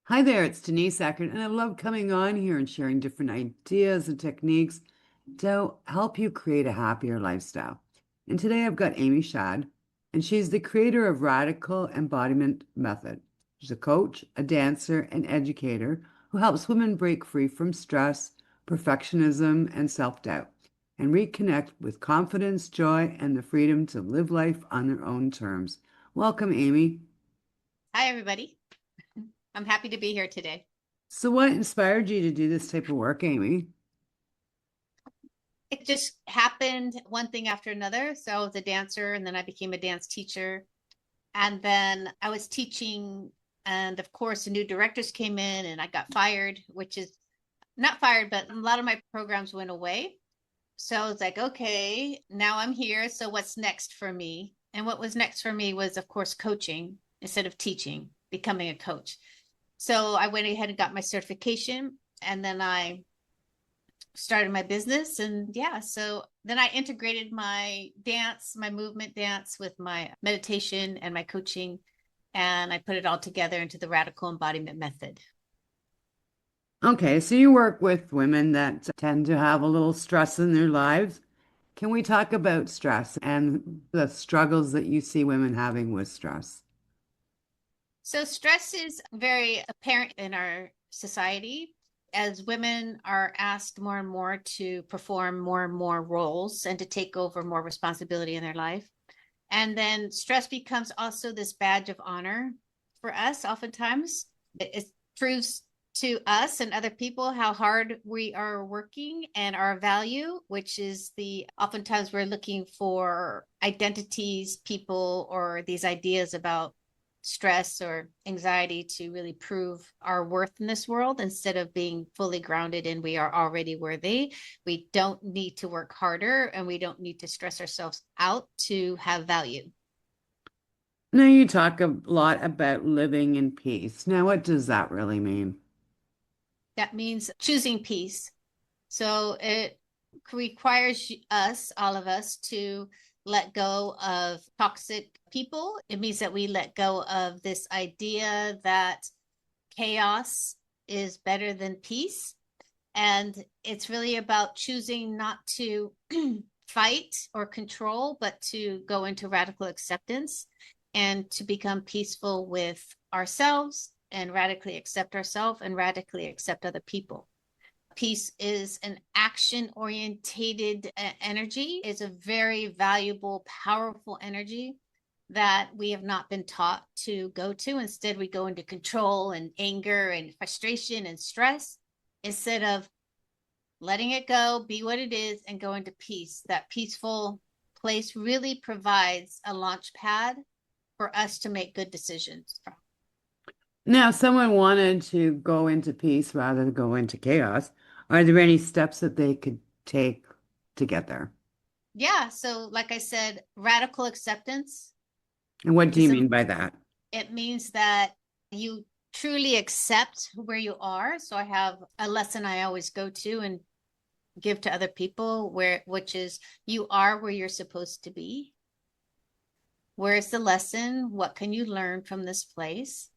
Hi there, it's Denise Eckert, and I love coming on here and sharing different ideas and techniques to help you create a happier lifestyle. And today I've got Amy Schadt, and she's the creator of Radical Embodiment Method. She's a coach, a dancer, and educator who helps women break free from stress, perfectionism, and self-doubt, and reconnect with confidence, joy, and the freedom to live life on their own terms. Welcome, Amy. Hi, everybody. I'm happy to be here today. So, what inspired you to do this type of work, Amy? It just happened one thing after another. So I was a dancer and then I became a dance teacher. And then I was teaching. And of course, the new directors came in and I got fired, which is not fired, but a lot of my programs went away. So I was like, okay, now I'm here. So what's next for me? And what was next for me was, of course, coaching instead of teaching, becoming a coach. So I went ahead and got my certification. And then I started my business, and yeah, so then I integrated my dance, my movement dance, with my meditation and my coaching, and I put it all together into the radical embodiment method. Okay, so you work with women that tend to have a little stress in their lives. Can we talk about stress and the struggles that you see women having with stress? So stress is very apparent in our society as women are asked more and more to perform more and more roles and to take over more responsibility in their life. And then stress becomes also this badge of honor for us. Oftentimes, it proves to us and other people how hard we are working and our value, which is the oftentimes we're looking for identities, people, or these ideas about stress or anxiety to really prove our worth in this world instead of being fully grounded in we are already worthy. We don't need to work harder and we don't need to stress ourselves out to have value. Now, you talk a lot about living in peace. Now, what does that really mean? That means choosing peace. So it requires us, all of us, to let go of toxic people. It means that we let go of this idea that chaos is better than peace. And it's really about choosing not to fight or control, but to go into radical acceptance and to become peaceful with ourselves and radically accept ourselves and radically accept other people. Peace is an action orientated energy. It's a very valuable, powerful energy that we have not been taught to go to. Instead, we go into control and anger and frustration and stress instead of letting it go, be what it is, and go into peace. That peaceful place really provides a launch pad for us to make good decisions from. Now, if someone wanted to go into peace rather than go into chaos, are there any steps that they could take to get there? Yeah, so like I said, radical acceptance And what do you is mean by that? it means that you truly accept where you are. So I have a lesson I always go to and give to other people where which is you are where you're supposed to be. Where's the lesson? What can you learn from this place?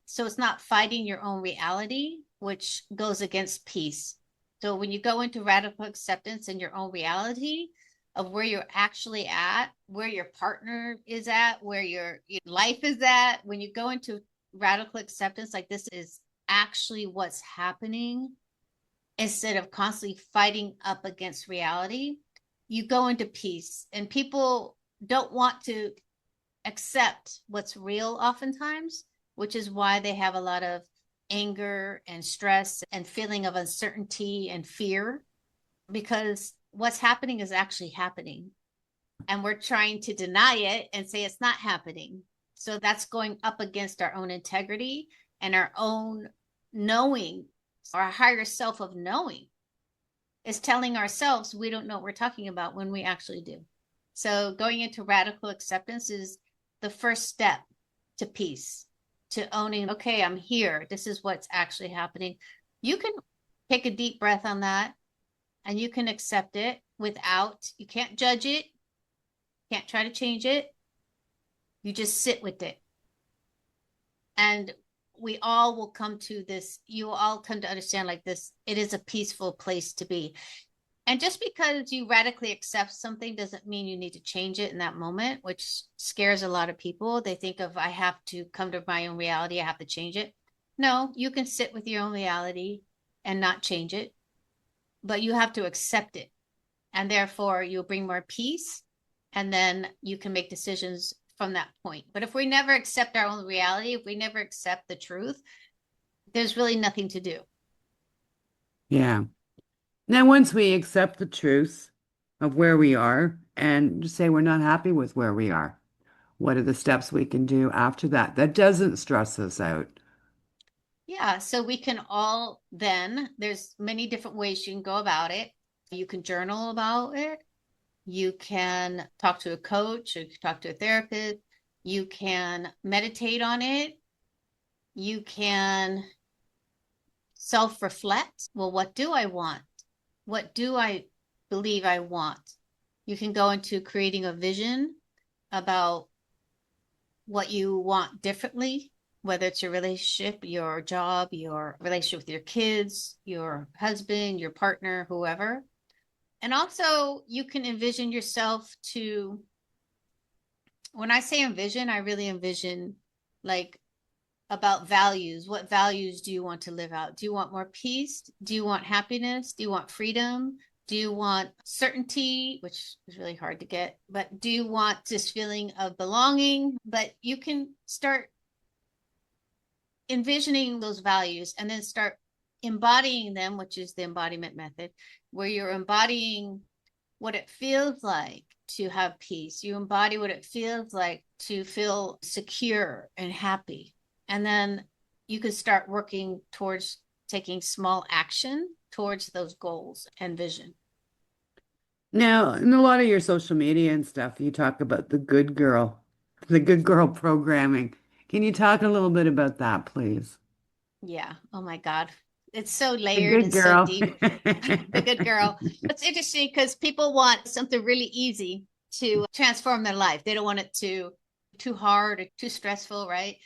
So it's not fighting your own reality, which goes against peace. So when you go into radical acceptance in your own reality of where you're actually at, where your partner is at, where your life is at, when you go into radical acceptance, like this is actually what's happening, instead of constantly fighting up against reality, you go into peace. And people don't want to accept what's real oftentimes, which is why they have a lot of anger and stress and feeling of uncertainty and fear, because what's happening is actually happening. And we're trying to deny it and say it's not happening. So that's going up against our own integrity and our own knowing, our higher self of knowing is telling ourselves we don't know what we're talking about when we actually do. So going into radical acceptance is the first step to peace, to owning, okay, I'm here. This is what's actually happening. You can take a deep breath on that and you can accept it without, you can't judge it, can't try to change it. You just sit with it. And we all will come to this, you will all come to understand like this, it is a peaceful place to be. And just because you radically accept something doesn't mean you need to change it in that moment, which scares a lot of people. They think of, I have to come to my own reality, I have to change it. No, you can sit with your own reality and not change it, but you have to accept it. And therefore, you'll bring more peace. And then you can make decisions from that point. But if we never accept our own reality, if we never accept the truth, there's really nothing to do. Yeah. Now, once we accept the truth of where we are and just say we're not happy with where we are, what are the steps we can do after that? That doesn't stress us out. Yeah, so we can all then, there's many different ways you can go about it. You can journal about it. You can talk to a coach, or you can talk to a therapist. You can meditate on it. You can self-reflect. Well, what do I want? What do I believe I want? You can go into creating a vision about what you want differently, whether it's your relationship, your job, your relationship with your kids, your husband, your partner, whoever. And also, you can envision yourself to, when I say envision, I really envision like about values. What values do you want to live out? Do you want more peace? Do you want happiness? Do you want freedom? Do you want certainty, which is really hard to get? But do you want this feeling of belonging? But you can start envisioning those values and then start embodying them, which is the embodiment method, where you're embodying what it feels like to have peace. You embody what it feels like to feel secure and happy. And then you can start working towards taking small action towards those goals and vision. Now, in a lot of your social media and stuff, you talk about the good girl programming. Can you talk a little bit about that, please? Yeah. Oh my God. It's so The layered good and so girl. deep. The good girl. It's interesting because people want something really easy to transform their life. They don't want it to too hard or too stressful, right?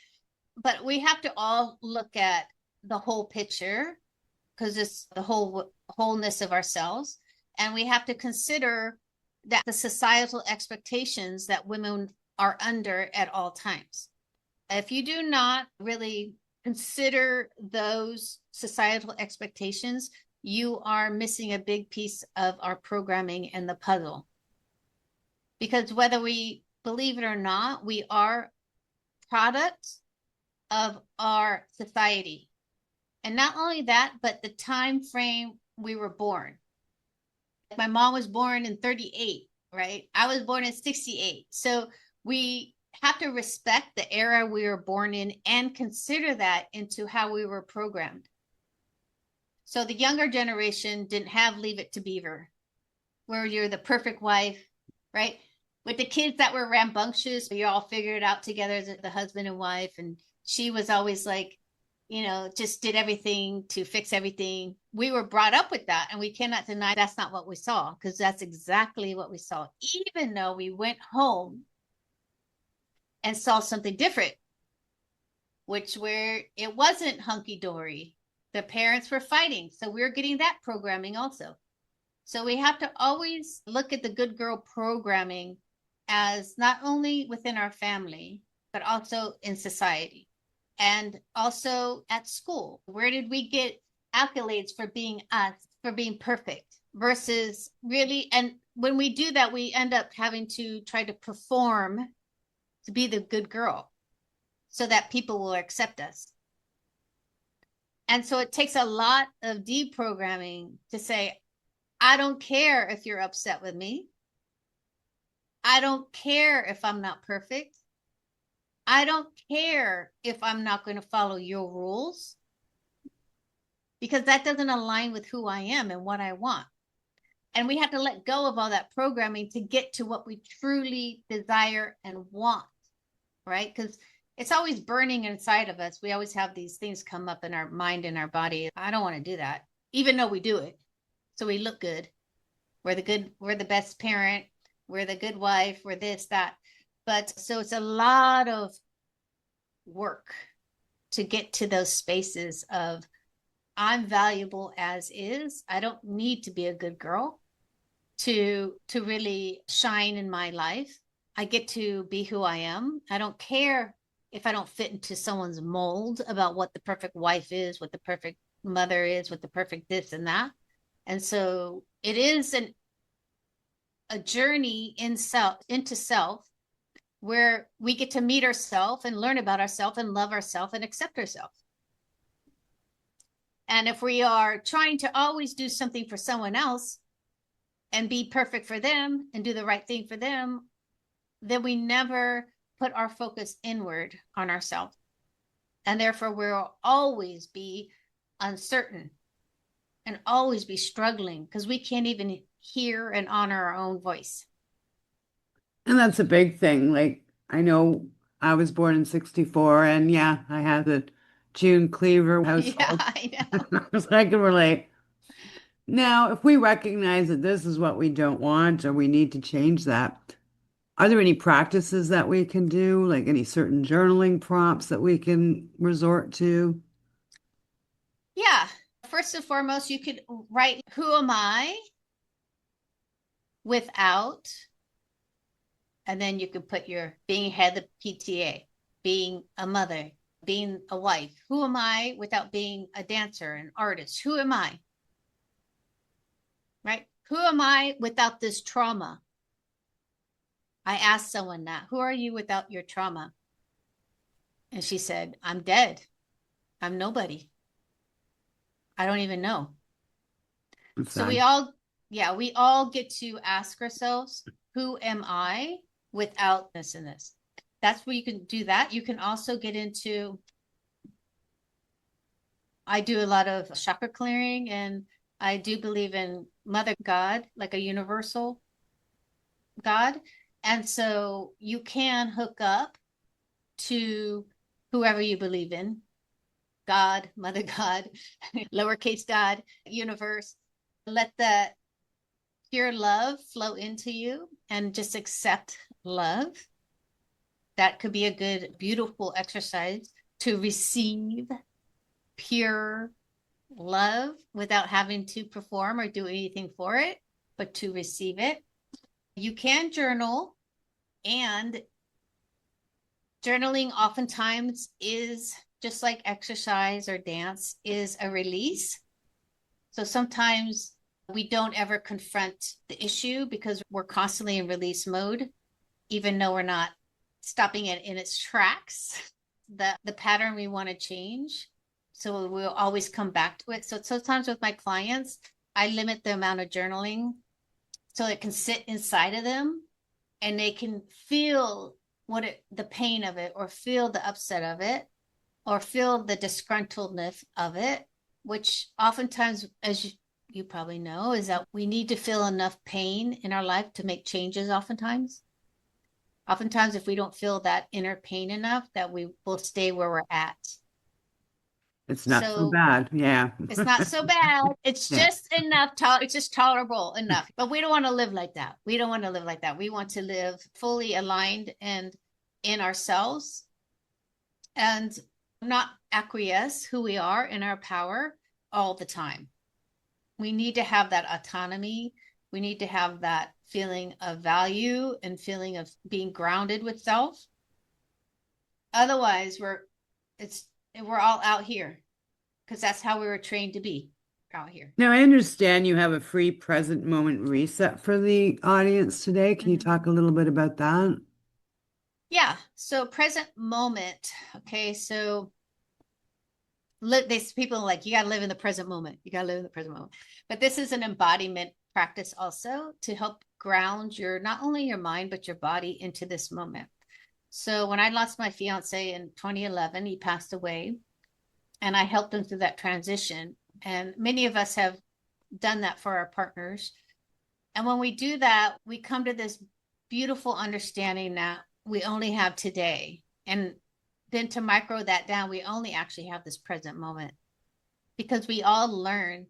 But we have to all look at the whole picture because it's the wholeness of ourselves. And we have to consider that the societal expectations that women are under at all times. If you do not really consider those societal expectations, you are missing a big piece of our programming in the puzzle. Because whether we believe it or not, we are products of our society. And not only that, but the time frame we were born. My mom was born in 38, right? I was born in 68. So we have to respect the era we were born in and consider that into how we were programmed. So the younger generation didn't have Leave It to Beaver, where you're the perfect wife, right? With the kids that were rambunctious, you all figured it out together as the husband and wife. And she was always like, just did everything to fix everything. We were brought up with that, and we cannot deny that's not what we saw, because that's exactly what we saw, even though we went home and saw something different, which where it wasn't hunky-dory. The parents were fighting. So we're getting that programming also. So we have to always look at the good girl programming as not only within our family, but also in society. And also at school, where did we get accolades for being us, for being perfect versus really? And when we do that, we end up having to try to perform to be the good girl so that people will accept us. And so it takes a lot of deprogramming to say, I don't care if you're upset with me. I don't care if I'm not perfect. I don't care if I'm not going to follow your rules, because that doesn't align with who I am and what I want. And we have to let go of all that programming to get to what we truly desire and want, right? Because it's always burning inside of us. We always have these things come up in our mind and our body. I don't want to do that, even though we do it. So we look good. We're the best parent. We're the good wife. We're this, that. But so it's a lot of work to get to those spaces of I'm valuable as is. I don't need to be a good girl to really shine in my life. I get to be who I am. I don't care if I don't fit into someone's mold about what the perfect wife is, what the perfect mother is, what the perfect this and that. And so it is a journey into self where we get to meet ourselves and learn about ourselves and love ourselves and accept ourselves. And if we are trying to always do something for someone else and be perfect for them and do the right thing for them, then we never put our focus inward on ourselves. And therefore, we'll always be uncertain and always be struggling because we can't even hear and honor our own voice. And that's a big thing. Like, I know I was born in 64, and yeah, I had the June Cleaver Yeah, household. I know. So I can relate. Now, if we recognize that this is what we don't want or we need to change that, are there any practices that we can do, like any certain journaling prompts that we can resort to? Yeah. First and foremost, you could write, who am I without, and then you could put your being head of PTA, being a mother, being a wife. Who am I without being a dancer, an artist? Who am I? Right? Who am I without this trauma? I asked someone that. Who are you without your trauma? And she said, I'm dead. I'm nobody. I don't even know. It's So sad. we all get to ask ourselves, who am I without this and this? That's where you can do that. You can also get into, I do a lot of chakra clearing, and I do believe in Mother God, like a universal God. And so you can hook up to whoever you believe in, God, Mother God, lowercase God, universe. Let that pure love flow into you and just accept love. That could be a good, beautiful exercise to receive pure love without having to perform or do anything for it, but to receive it. You can journal, and journaling oftentimes is just like exercise or dance, is a release. So sometimes we don't ever confront the issue because we're constantly in release mode, even though we're not stopping it in its tracks, the pattern we want to change. So we'll always come back to it. So sometimes with my clients, I limit the amount of journaling so it can sit inside of them and they can feel the pain of it, or feel the upset of it, or feel the disgruntledness of it, which oftentimes, as you probably know, is that we need to feel enough pain in our life to make changes oftentimes if we don't feel that inner pain enough, that we will stay where we're at. It's not so So bad. Yeah. it's not so bad. It's Yeah. just enough. It's just tolerable enough. But we don't want to live like that. We don't want to live like that. We want to live fully aligned and in ourselves, and not acquiesce who we are in our power all the time. We need to have that autonomy. We need to have that feeling of value and feeling of being grounded with self. Otherwise, we're all out here because that's how we were trained to be out here. Now, I understand you have a free present moment reset for the audience today. Can you Mm-hmm. talk a little bit about that? Yeah. So present moment. Okay. So these people are like, you got to live in the present moment. You got to live in the present moment. But this is an embodiment practice also to help ground not only your mind, but your body into this moment. So when I lost my fiance in 2011, he passed away, and I helped him through that transition. And many of us have done that for our partners. And when we do that, we come to this beautiful understanding that we only have today. And then to micro that down, we only actually have this present moment, because we all learn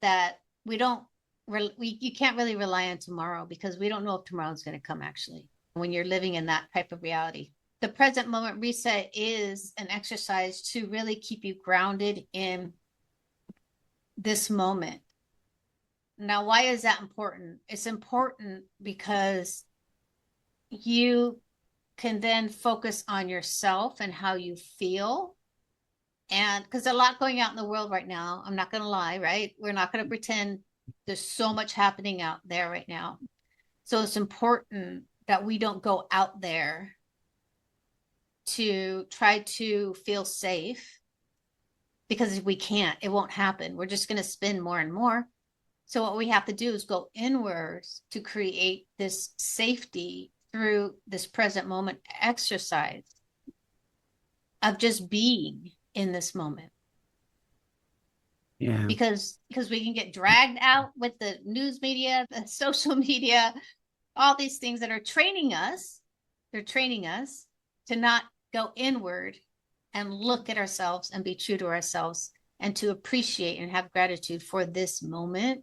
that you can't really rely on tomorrow, because we don't know if tomorrow is going to come actually when you're living in that type of reality. the present moment reset is an exercise to really keep you grounded in this moment. Now, why is that important? It's important because you can then focus on yourself and how you feel. And because a lot going out in the world right now, I'm not going to lie, right? We're not going to pretend there's so much happening out there right now. So it's important that we don't go out there to try to feel safe, because we can't, it won't happen. We're just going to spin more and more. So what we have to do is go inwards to create this safety through this present moment exercise of just being in this moment. Yeah. Because we can get dragged out with the news media, the social media, all these things that are training us. They're training us to not go inward and look at ourselves and be true to ourselves and to appreciate and have gratitude for this moment.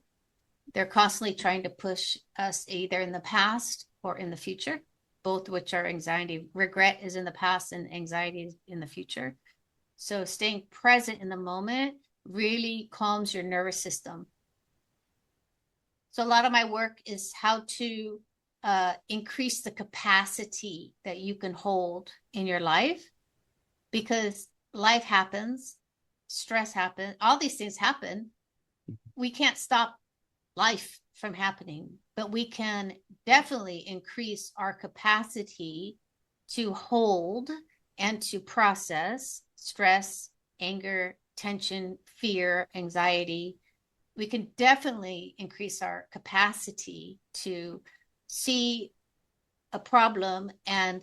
They're constantly trying to push us either in the past or in the future, both which are anxiety. Regret is in the past and anxiety is in the future. So staying present in the moment really calms your nervous system. So a lot of my work is how to increase the capacity that you can hold in your life, because life happens, stress happens, all these things happen. We can't stop life from happening, but we can definitely increase our capacity to hold and to process stress, anger, tension, fear, anxiety. We can definitely increase our capacity to see a problem and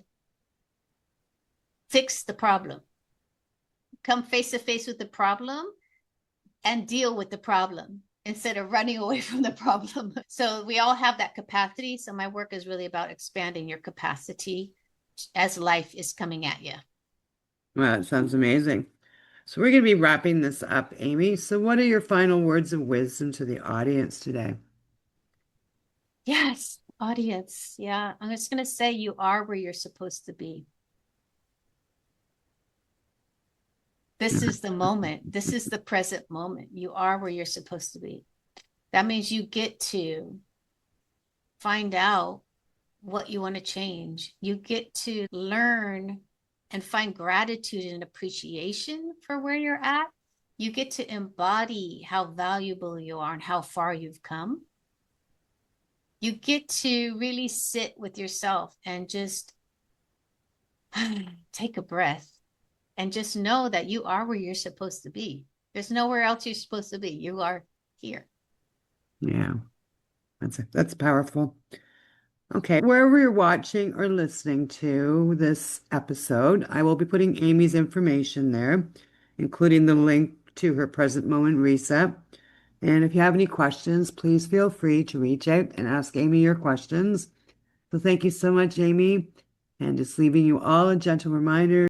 fix the problem. Come face to face with the problem and deal with the problem instead of running away from the problem. So we all have that capacity. So my work is really about expanding your capacity as life is coming at you. Well, that sounds amazing. So we're going to be wrapping this up, Amy. So what are your final words of wisdom to the audience today? Yes, audience. Yeah, I'm just going to say you are where you're supposed to be. This is the moment. This is the present moment. You are where you're supposed to be. That means you get to find out what you want to change. You get to learn and find gratitude and appreciation for where you're at. You get to embody how valuable you are and how far you've come. You get to really sit with yourself and just take a breath and just know that you are where you're supposed to be. There's nowhere else you're supposed to be. You are here. Yeah, that's powerful. Okay, wherever you're watching or listening to this episode, I will be putting Amy's information there, including the link to her present moment reset. And if you have any questions, please feel free to reach out and ask Amy your questions. So thank you so much, Amy. And just leaving you all a gentle reminder